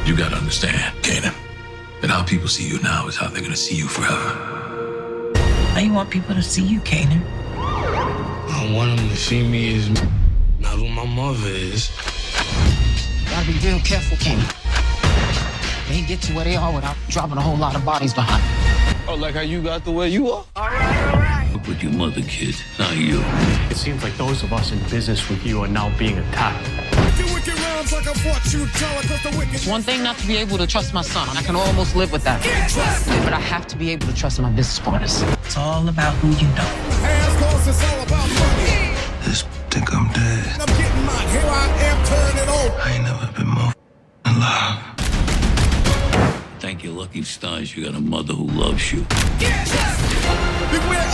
You gotta understand, Kanan, that how people see you now is how they're gonna see you forever. How you want people to see you, Kanan? I want them to see me as not who my mother is. Gotta be real careful, Kanan. They ain't get to where they are without dropping a whole lot of bodies behind. Oh, like how you got the way you are? All right. Look with your mother, kid, not you. It seems like those of us in business with you are now being attacked. It's one thing not to be able to trust my son. I can almost live with that. But I have to be able to trust my business partners. It's all about who you know. Just think I'm dead. I ain't never been more alive. Thank your lucky stars you got a mother who loves you. Beware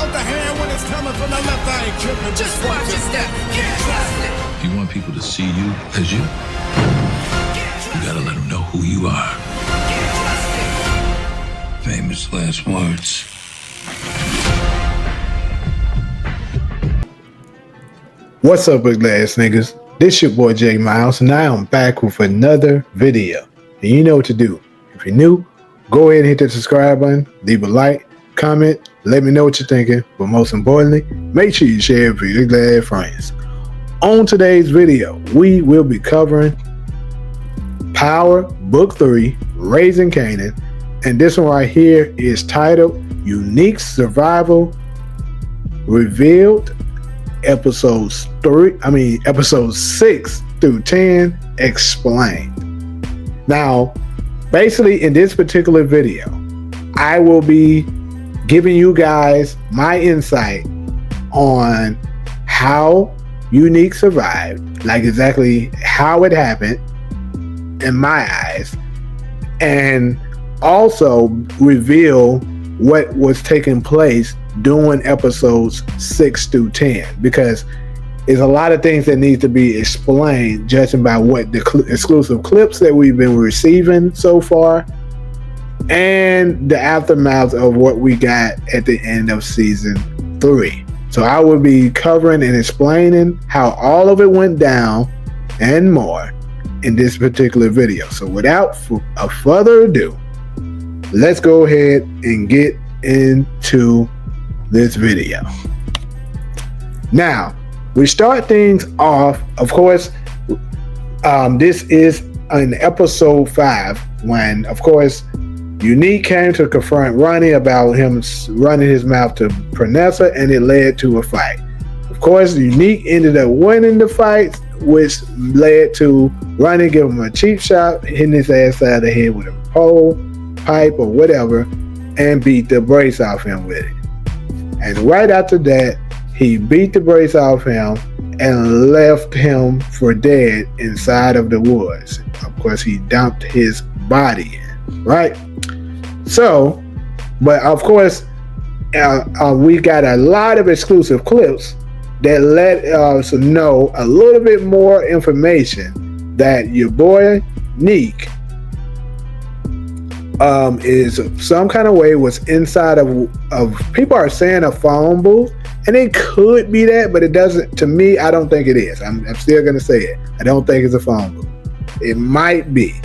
of the hand when it's coming from the left. I ain't tripping. Just watch your step. If you want people to see you as you, you gotta let them know who you are. Famous last words. What's up, big ass niggas? This your boy J Miles, and I am back with another video. And you know what to do. If you're new, go ahead and hit the subscribe button, leave a like, comment, let me know what you're thinking, but most importantly, make sure you share it with your glad friends. On today's video, we will be covering Power Book 3, Raising Kanan, and this one right here is titled Unique Survival Revealed, episodes 6 through 10 explained. Now, basically in this particular video, I will be giving you guys my insight on how Unique survived, like exactly how it happened in my eyes, and also reveal what was taking place during episodes 6 through 10, because there's a lot of things that need to be explained judging by what the exclusive clips that we've been receiving so far and the aftermath of what we got at the end of season 3. So I will be covering and explaining how all of it went down and more in this particular video. So without further ado, let's go ahead and get into this video. Now, we start things off, of course, this is in episode 5 when, of course, Unique came to confront Ronnie about him running his mouth to Vanessa, and it led to a fight. Of course, Unique ended up winning the fight, which led to Ronnie giving him a cheap shot, hitting his ass side of the head with a pole, pipe, or whatever, and beat the brace off him with it. And right after that, he beat the brace off him and left him for dead inside of the woods. Of course, he dumped his body in, right? So, but of course, we got a lot of exclusive clips that let us know a little bit more information that your boy Neek is some kind of way was inside of people are saying a phone booth, and it could be that, but it doesn't. To me, I don't think it is. I'm still gonna say it. I don't think it's a phone booth. It might be,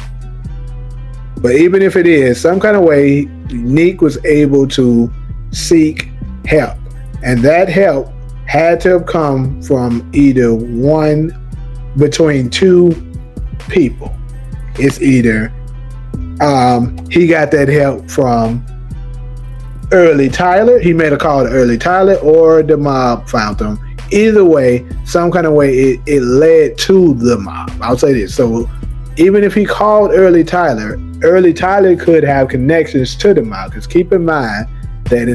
but even if it is, some kind of way Neek was able to seek help, and that help had to have come from either one between two people. It's either he got that help from Early Tyler, he made a call to Early Tyler, or the mob found him. Either way, some kind of way it led to the mob. I'll say this. So even if he called Early Tyler could have connections to the mob, because keep in mind that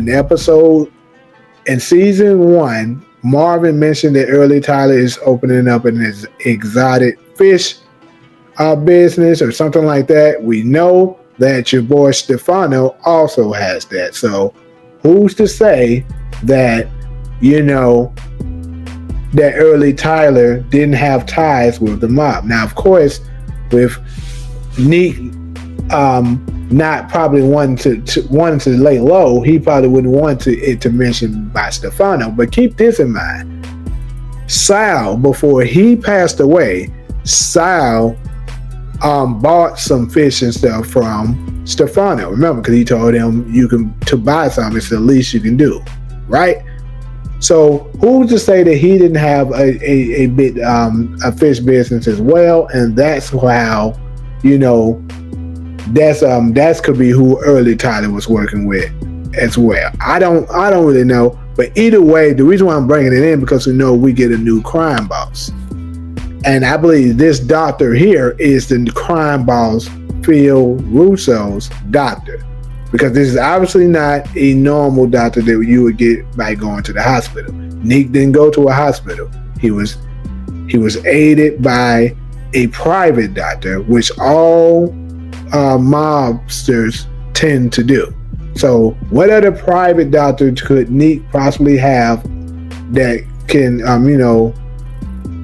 in season 1, Marvin mentioned that Early Tyler is opening up in his exotic fish business or something like that. We know that your boy Stefano also has that. So who's to say that, that Early Tyler didn't have ties with the mob? Now, of course, with Neek not probably wanting to lay low, he probably wouldn't want it to mention by Stefano. But keep this in mind. Sal, before he passed away, Sal bought some fish and stuff from Stefano. Remember, because he told him to buy some, it's the least you can do, right? So who's to say that he didn't have a fish business as well? And that's how, that's could be who Early Tyler was working with as well. I don't really know, but either way, the reason why I'm bringing it in because we get a new crime boss, and I believe this doctor here is the crime boss Phil Russo's doctor, because this is obviously not a normal doctor that you would get by going to the hospital. Nick didn't go to a hospital. He was aided by a private doctor, which all mobsters tend to do. So what other private doctor could Nick possibly have that can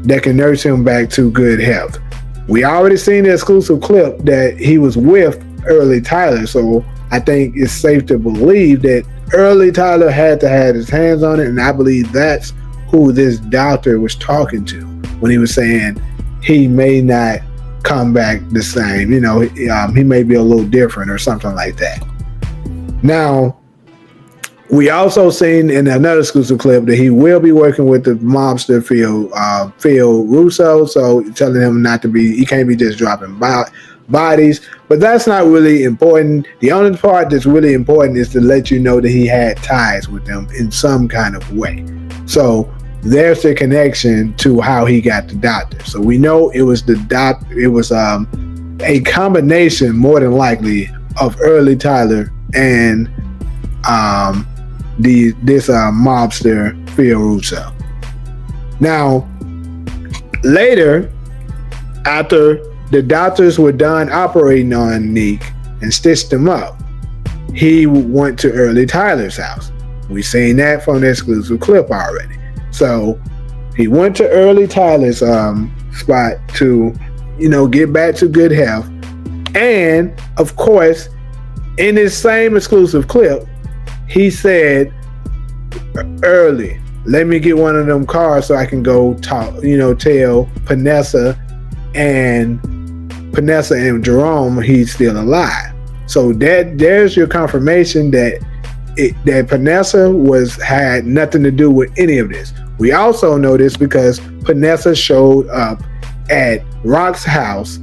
that can nurse him back to good health? We already seen the exclusive clip that he was with Early Tyler, so I think it's safe to believe that Early Tyler had to have his hands on it, and I believe that's who this doctor was talking to when he was saying he may not come back the same. He may be a little different or something like that. Now, we also seen in another exclusive clip that he will be working with the mobster Phil Russo, so telling him he can't be just dropping bodies, but that's not really important. The only part that's really important is to let you know that he had ties with them in some kind of way. So there's the connection to how he got the doctor. So we know it was it was a combination, more than likely, of Early Tyler and this mobster Phil Russo. Now, later, after the doctors were done operating on Nick and stitched him up, he went to Early Tyler's house. We seen that from the exclusive clip already. So he went to Early Tyler's spot to, get back to good health. And of course, in this same exclusive clip, he said, Early, let me get one of them cars so I can go talk, tell Vanessa and Jerome he's still alive. So there's your confirmation that Vanessa had nothing to do with any of this. We also know this because Vanessa showed up at Rock's house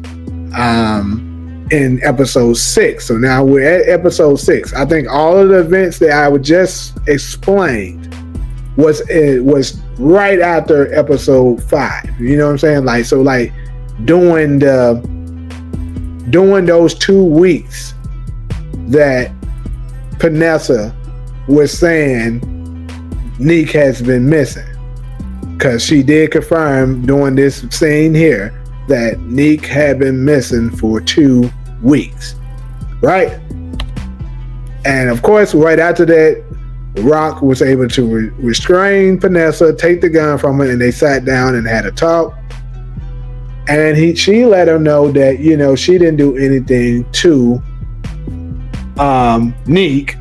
in episode 6. So now we're at episode 6. I think all of the events that I would just explained was right after episode 5. You know what I'm saying? During those 2 weeks that Vanessa was saying Nick has been missing, because she did confirm during this scene here that Nick had been missing for 2 weeks, right? And of course, right after that, Rock was able to restrain Vanessa, take the gun from her, and they sat down and had a talk. And she let her know that, she didn't do anything to Nick.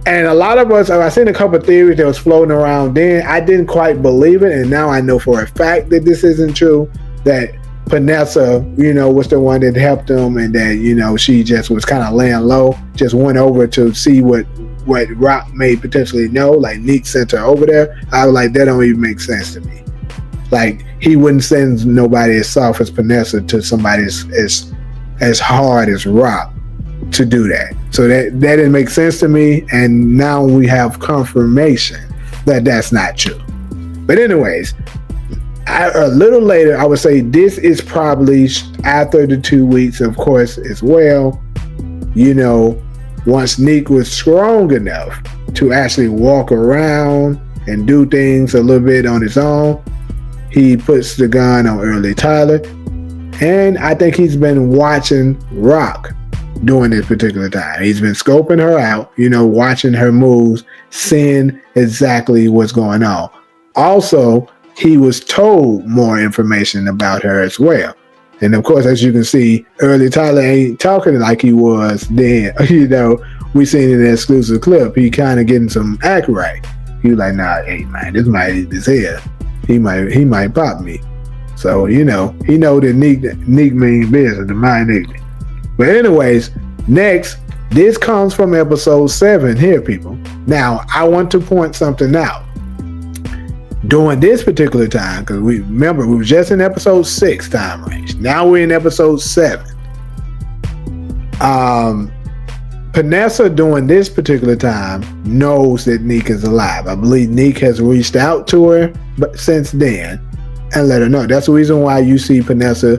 And a lot of us, I seen a couple of theories that was floating around then. I didn't quite believe it, and now I know for a fact that this isn't true, that Vanessa, was the one that helped him, and that, she just was kind of laying low, just went over to see what Rock may potentially know, like Nick sent her over there. I was like, that don't even make sense to me. Like, he wouldn't send nobody as soft as Vanessa to somebody as hard as Rock to do that. So that didn't make sense to me, and now we have confirmation that that's not true. But anyways, a little later, I would say this is probably after the 2 weeks, of course, as well. Once Nick was strong enough to actually walk around and do things a little bit on his own, he puts the gun on Early Tyler. And I think he's been watching Rock during this particular time. He's been scoping her out, watching her moves, seeing exactly what's going on. Also, he was told more information about her as well. And of course, as you can see, Early Tyler ain't talking like he was then. We seen in the exclusive clip, he kind of getting some act right. He was like, nah, hey man, this might here. He might pop me. So, he know that Neek means business, the mind Neek. But anyways, next, this comes from episode 7 here, people. Now, I want to point something out. During this particular time, because we were just in episode 6 time range. Now we're in episode 7. Vanessa during this particular time knows that Neek is alive. I believe Neek has reached out to her since then and let her know. That's the reason why you see Vanessa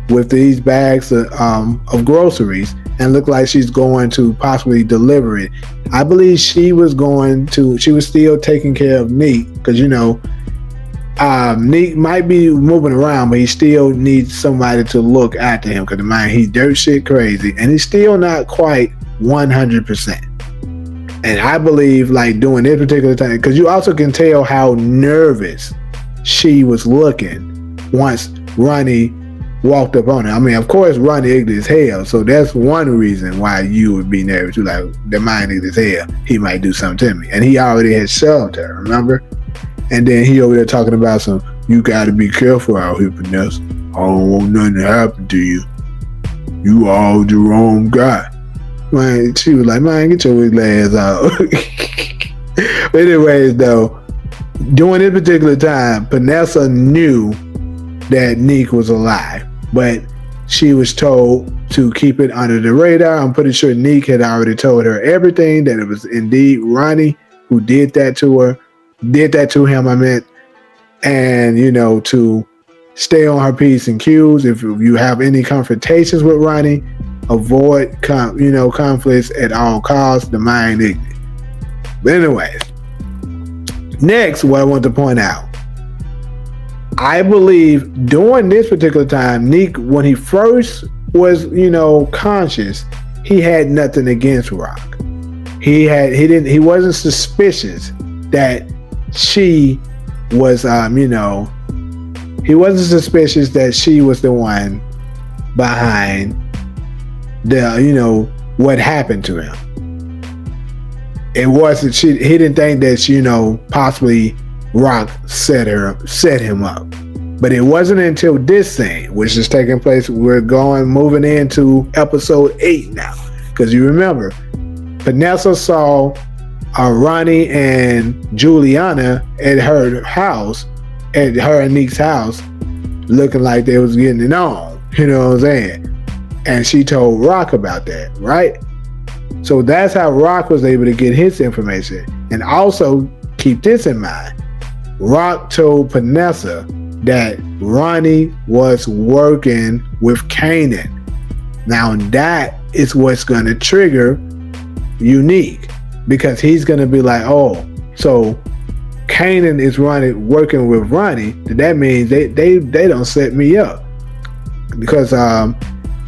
with these bags of groceries and look like she's going to possibly deliver it. I believe she was still taking care of Neek because, Neek might be moving around, but he still needs somebody to look after him because, man, he's dirt shit crazy and he's still not quite 100%. And I believe, like, during this particular time, because you also can tell how nervous she was looking once Ronnie walked up on her. I mean, of course, Ronnie ignorant as hell, so that's one reason why you would be nervous. You're like, the mind ignorant as hell, he might do something to me. And he already had shoved her, remember? And then he over there talking about you gotta be careful out here, Vanessa. I don't want nothing to happen to you. You all the wrong guy. Man, she was like, man, get your wiggle ass out. But anyways, though, during this particular time, Vanessa knew that Neek was alive, but she was told to keep it under the radar. I'm pretty sure Neek had already told her everything, that it was indeed Ronnie who did that to him, I meant, and, to stay on her P's and Q's. If you have any confrontations with Ronnie, avoid conflicts at all costs, the mind ignorant. But anyways, next, what I want to point out, I believe during this particular time, Neek, when he first was, conscious, he had nothing against Rock. He wasn't suspicious that she was, he wasn't suspicious that she was the one behind what happened to him. It wasn't he didn't think that possibly Rock set him up. But it wasn't until this scene, which is taking place, moving into episode 8 now. Because you remember, Vanessa saw Ronnie and Juliana at her house, at her and Neek's house, looking like they was getting it on. You know what I'm saying? And she told Rock about that, right? So that's how Rock was able to get his information. And also, keep this in mind, Rock told Vanessa that Ronnie was working with Kanan. Now that is what's going to trigger Unique, because he's going to be like, oh, so Kanan is working with Ronnie. That means they don't set me up, because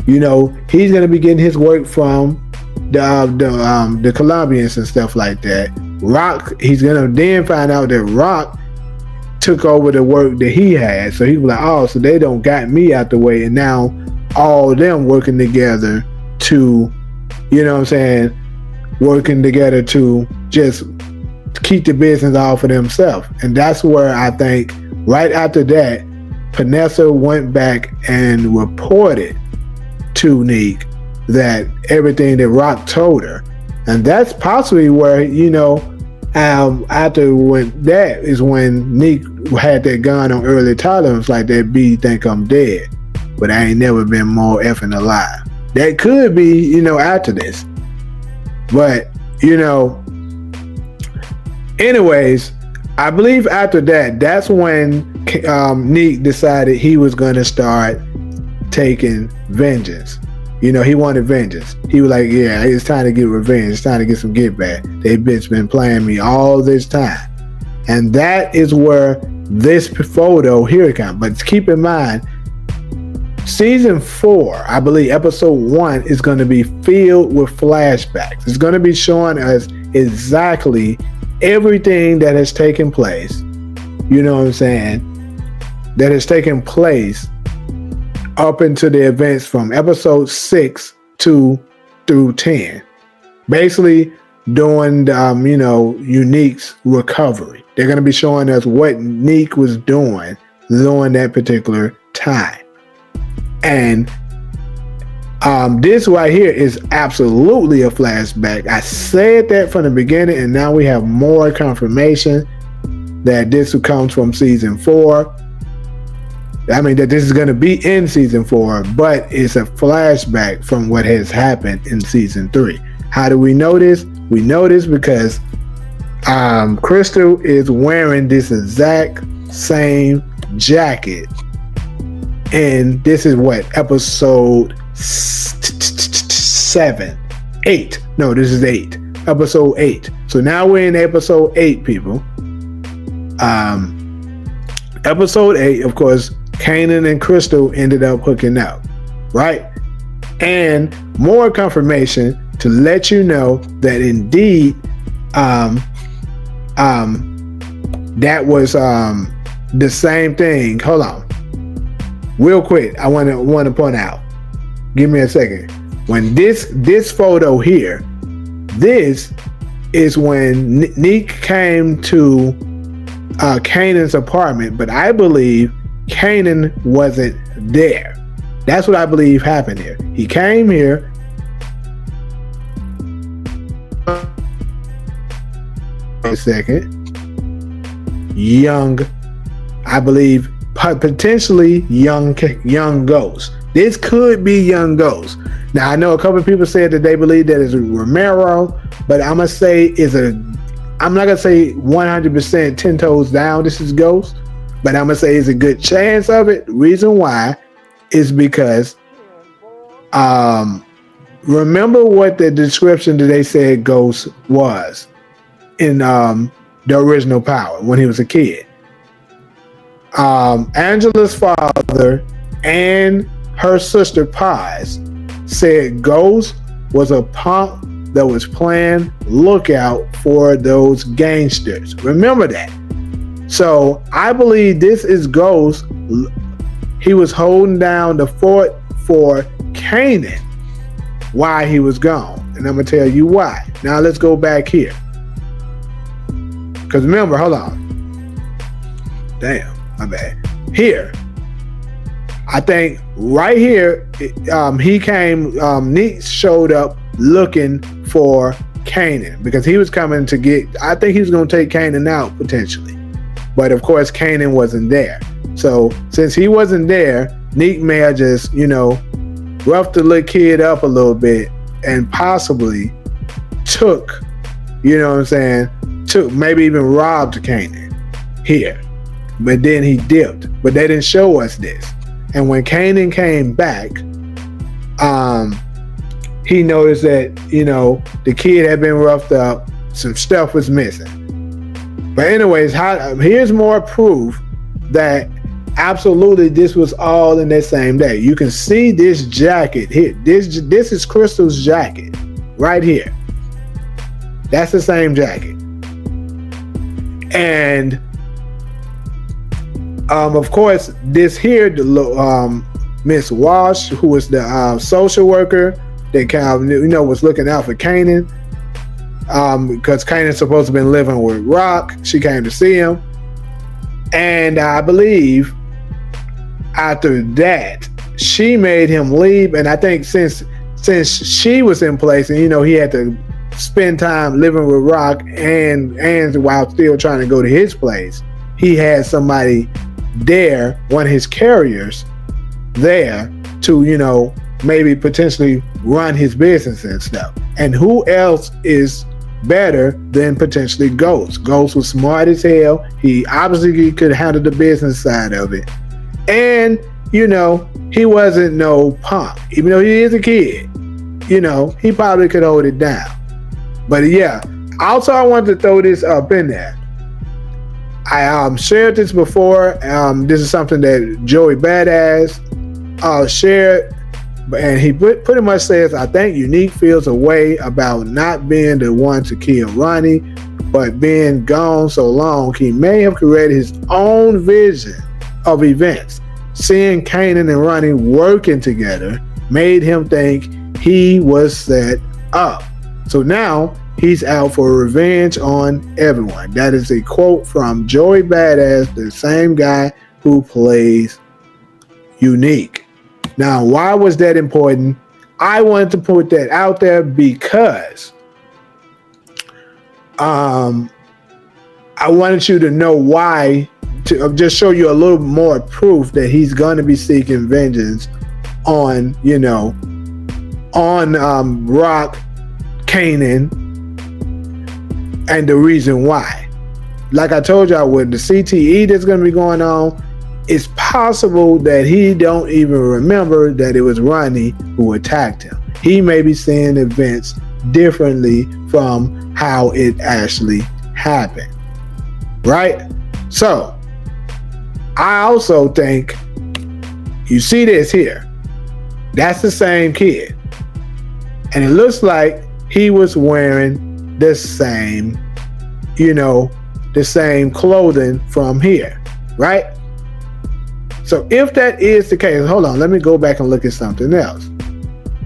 he's going to be getting his work from the Colombians and stuff like that. Rock, he's going to then find out that Rock took over the work that he had. So he was like, oh, so they don't got me out the way, and now all of them working together to, working together to just keep the business all for themselves. And that's where I think right after that, Vanessa went back and reported to Neek that everything that Rock told her. And that's possibly where, after that is when Neek had that gun on early Tyler. It's like, that B think I'm dead, but I ain't never been more effing alive. That could be, after this. But, anyways, I believe after that, that's when Neek decided he was going to start taking vengeance. He wanted vengeance. He was like, yeah, it's time to get revenge. It's time to get some get back. They bitch been playing me all this time. And that is where this photo, here it comes. But keep in mind, season 4, I believe episode 1 is going to be filled with flashbacks. It's going to be showing us exactly everything that has taken place. You know what I'm saying? That has taken place up into the events from episode 6 through 10. Basically doing Unique's recovery. They're going to be showing us what Neek was doing during that particular time. And this right here is absolutely a flashback. I said that from the beginning, and now we have more confirmation that this comes from season 4. I mean, that this is going to be in season 4, but it's a flashback from what has happened in season 3. How do we know this? We know this because Crystal is wearing this exact same jacket. And this is what, episode 8. No, this is 8. Episode 8. So now we're in episode 8, people. Episode 8, of course, Kanan and Crystal ended up hooking up, right? And more confirmation to let you know that indeed that was the same thing. Hold on. Real quick, I want to point out. Give me a second. When this photo here, this is when Neek came to Kanan's apartment, but I believe Kanan wasn't there. That's what I believe happened here. He came here. A second. Young, I believe, potentially young Ghost. This could be young Ghost. Now I know a couple of people said that they believe that it's Romero, but I'm gonna say I'm not gonna say 100% 10 toes down this is Ghost, but I'm gonna say it's a good chance of it. Reason why is because remember what the description that they said Ghost was in the original Power when he was a kid. Angela's father and her sister Pies said Ghost was a punk that was playing lookout for those gangsters. Remember that. So I believe this is Ghost. He was holding down the fort for Kanan while he was gone. And I'm going to tell you why. Now let's go back here. Because remember, hold on. Damn, my bad. Here. I think right here, he came, Neek showed up looking for Kanan because he was coming to get, I think he was going to take Kanan out potentially. But of course, Kanan wasn't there. So since he wasn't there, Neek may have just, roughed the little kid up a little bit and possibly took, maybe even robbed Kanan here. But then he dipped. But they didn't show us this. And when Kanan came back, he noticed that, the kid had been roughed up. Some stuff was missing. But anyways, here's more proof that absolutely this was all in that same day. You can see this jacket here. This is Crystal's jacket right here. That's the same jacket. And of course, this here, Miss Walsh, who was the social worker that kind of, was looking out for Kanan, because Kanan's supposed to have been living with Rock. She came to see him, and I believe after that, she made him leave. And I think since she was in place, and he had to spend time living with Rock and while still trying to go to his place, he had somebody there, one of his carriers there to, maybe potentially run his business and stuff. And who else is better than potentially Ghost? Ghost was smart as hell. He obviously could handle the business side of it. And, he wasn't no punk. Even though he is a kid, he probably could hold it down. But yeah, also I wanted to throw this up in there. I shared this before. This is something that Joey Badass shared, and he pretty much says, I think Unique feels a way about not being the one to kill Ronnie, but being gone so long, he may have created his own vision of events. Seeing Kanan and Ronnie working together made him think he was set up. So now he's out for revenge on everyone. That is a quote from Joey Badass, the same guy who plays Unique. Now, why was that important? I wanted to put that out there because I wanted you to know why, to just show you a little more proof that he's going to be seeking vengeance on, Rock, Kanan, and the reason why. Like I told y'all, with the CTE that's going to be going on, it's possible that he don't even remember that it was Ronnie who attacked him. He may be seeing events differently from how it actually happened, right? So, I also think, you see this here, that's the same kid. And it looks like he was wearing the same, the same clothing from here, right? So if that is the case, hold on, let me go back and look at something else.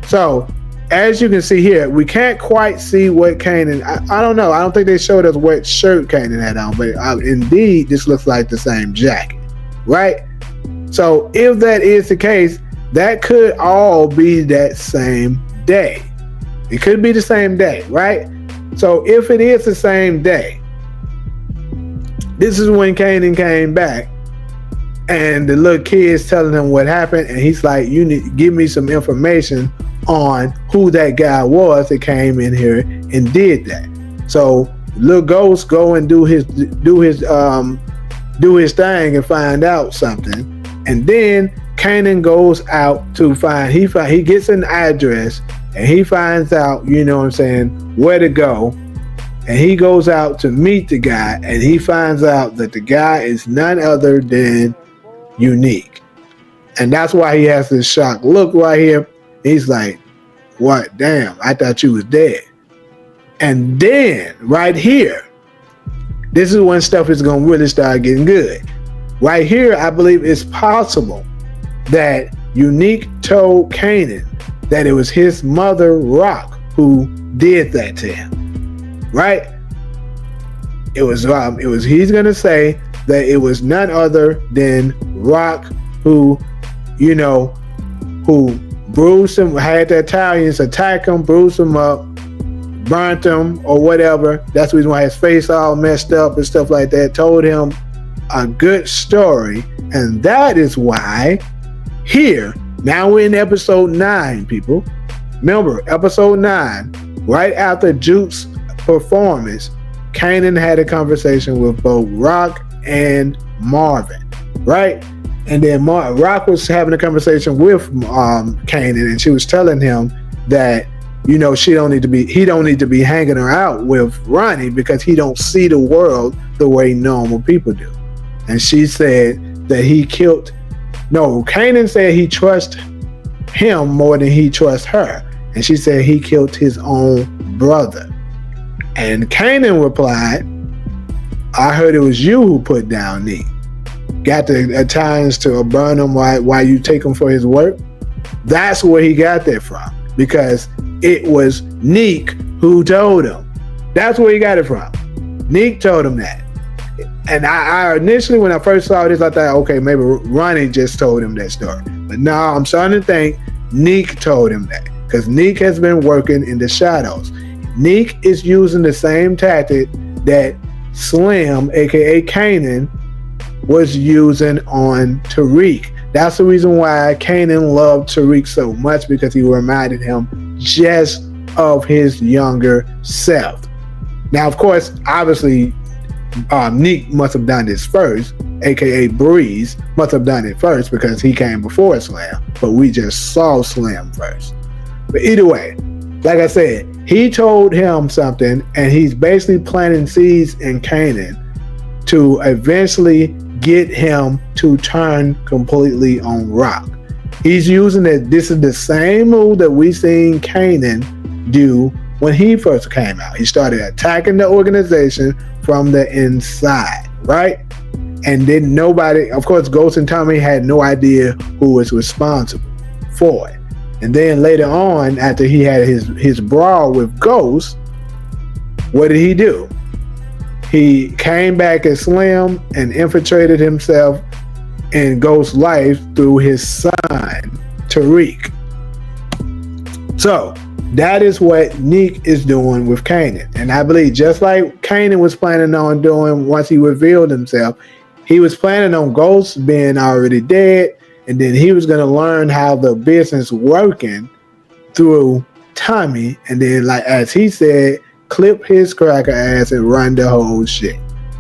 So as you can see here, we can't quite see what Kanan, I don't know, I don't think they showed us what shirt Kanan had on, but indeed, this looks like the same jacket, right? So if that is the case, that could all be that same day. It could be the same day, right? So if it is the same day, this is when Kanan came back and the little kid's telling him what happened, and he's like, you need to give me some information on who that guy was that came in here and did that. So little Ghost go and do his thing and find out something, and then Kanan goes out to he gets an address and he finds out, where to go, and he goes out to meet the guy, and he finds out that the guy is none other than Unique. And that's why he has this shocked look right here. He's like, what? Damn, I thought you was dead. And then right here, this is when stuff is going to really start getting good. Right here, I believe it's possible that Unique told Kanan that it was his mother, Rock, who did that to him. Right? It was he's going to say that it was none other than Rock who bruised him, had the Italians attack him, bruise him up, burnt him or whatever. That's the reason why his face all messed up and stuff like that. Told him a good story. And that is why here, now we're in episode 9, people. Remember, episode 9, right after Juke's performance, Kanan had a conversation with both Rock and Marvin, right? And then Rock was having a conversation with Kanan, and she was telling him that, he don't need to be hanging her out with Ronnie because he don't see the world the way normal people do. And she said that Kanan said he trusts him more than he trusts her. And she said he killed his own brother. And Kanan replied, I heard it was you who put down Neek. Got the Italians to burn him while you take him for his work. That's where he got that from, because it was Neek who told him. That's where he got it from. Neek told him that. And I initially, when I first saw this, I thought, okay, maybe Ronnie just told him that story. But no, I'm starting to think Neek told him that, because Neek has been working in the shadows. Neek is using the same tactic that Slim, aka Kanan, was using on Tariq. That's the reason why Kanan loved Tariq so much, because he reminded him just of his younger self. Now, of course, obviously, Neek must have done this first, aka Breeze must have done it first because he came before Slim, but we just saw Slim first. But either way, like I said, he told him something, and he's basically planting seeds in Kanan to eventually get him to turn completely on Rock. He's using it. This is the same move that we seen Kanan do when he first came out. He started attacking the organization from the inside, right? And then nobody, of course, Ghost and Tommy had no idea who was responsible for it. And then later on, after he had his brawl with Ghost, what did he do? He came back as Slim and infiltrated himself in Ghost's life through his son, Tariq. So that is what Neek is doing with Kanan. And I believe just like Kanan was planning on doing once he revealed himself, he was planning on Ghost being already dead, and then he was going to learn how the business working through Tommy, and then, like as he said, clip his cracker ass and run the whole shit.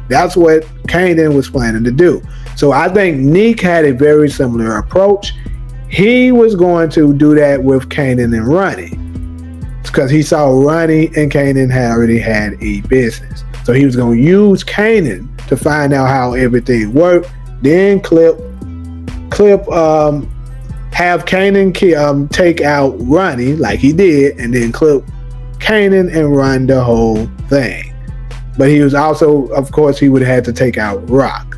That's what Kanan was planning to do. So I think Neek had a very similar approach. He was going to do that with Kanan and Ronnie, because he saw Ronnie and Kanan already had a business. So he was going to use Kanan to find out how everything worked, then have Kanan take out Ronnie like he did, and then clip Kanan and run the whole thing. But he was also, of course, he would have had to take out Rock.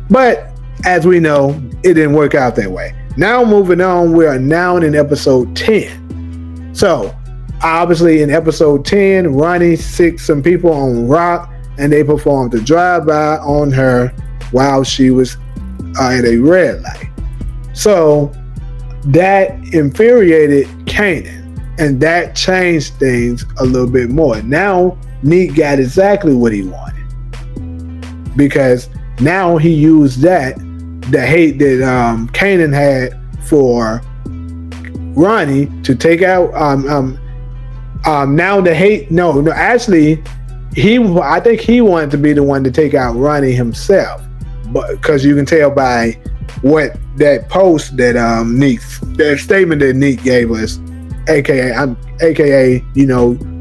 But as we know, it didn't work out that way. Now moving on, we are now in episode 10. So obviously in episode 10, Ronnie sicked some people on Rock, and they performed a drive-by on her while she was at a red light. So that infuriated Kanan, and that changed things a little bit more. Now Neek got exactly what he wanted, because now he used the hate that Kanan had for Ronnie to take out now the hate actually I think he wanted to be the one to take out Ronnie himself, but because you can tell by what that post that that statement that Neek gave us, aka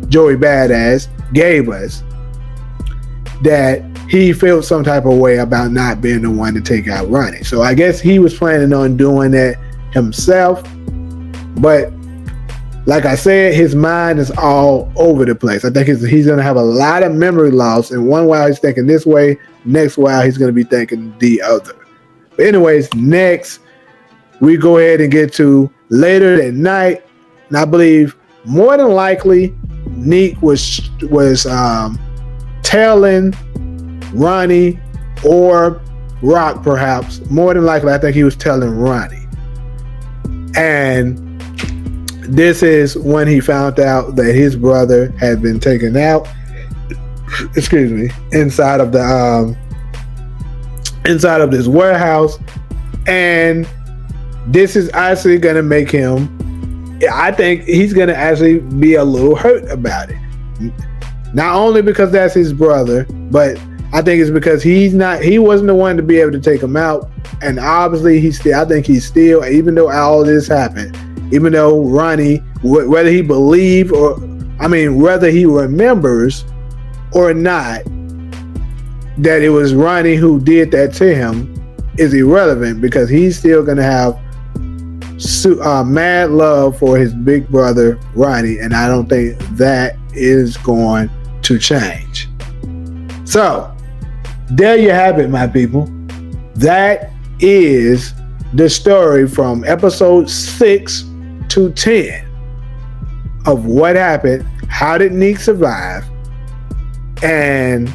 Joey Badass gave us, that he felt some type of way about not being the one to take out Ronnie. So I guess he was planning on doing that himself, but like I said, his mind is all over the place. I think he's going to have a lot of memory loss, and one while he's thinking this way, next while he's going to be thinking the other. But anyways, next we go ahead and get to later that night, and I believe more than likely Neek was telling Ronnie or Rock, perhaps. More than likely, I think he was telling Ronnie. And this is when he found out that his brother had been taken out, inside of this warehouse. And this is actually going to make him, I think he's going to actually be a little hurt about it. Not only because that's his brother, but I think it's because he wasn't the one to be able to take him out. And obviously I think he's still, even though all this happened, even though Ronnie, whether he remembers or not that it was Ronnie who did that to him, is irrelevant, because he's still going to have mad love for his big brother Ronnie, and I don't think that is going to change. So there you have it, my people. That is the story from episode 6 to 10 of what happened, how did Neek survive, and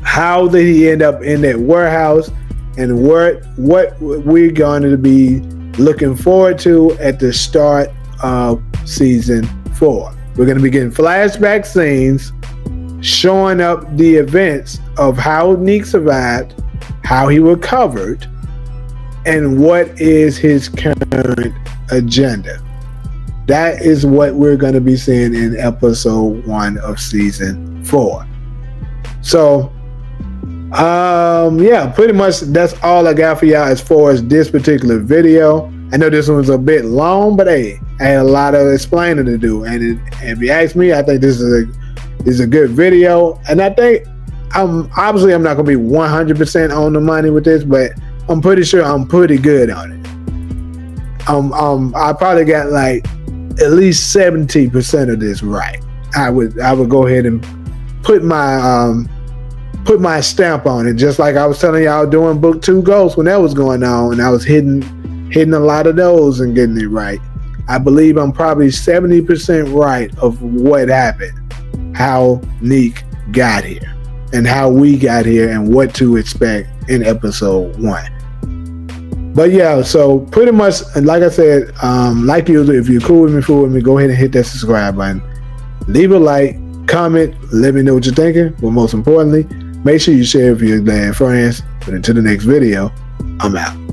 how did he end up in that warehouse, and what we're going to be looking forward to at the start of season 4. We're going to be getting flashback scenes showing up the events of how Neek survived, how he recovered, and what is his current agenda. That is what we're going to be seeing in episode 1 of season 4. So pretty much that's all I got for y'all as far as this particular video. I know this one was a bit long, but hey, I had a lot of explaining to do, and if you ask me, I think this is a good video. And I think I'm not going to be 100% on the money with this, but I'm pretty sure I'm pretty good on it. I probably got like at least 70% of this right. I would go ahead and put my stamp on it, just like I was telling y'all doing book 2 Ghosts when that was going on, and I was hitting a lot of those and getting it right. I believe I'm probably 70% right of what happened, how Neek got here, and how we got here, and what to expect in episode 1. But yeah, so pretty much, like I said, like usual, if you're cool with me, go ahead and hit that subscribe button. Leave a like, comment, let me know what you're thinking. But most importantly, make sure you share it with your friends. But until the next video, I'm out.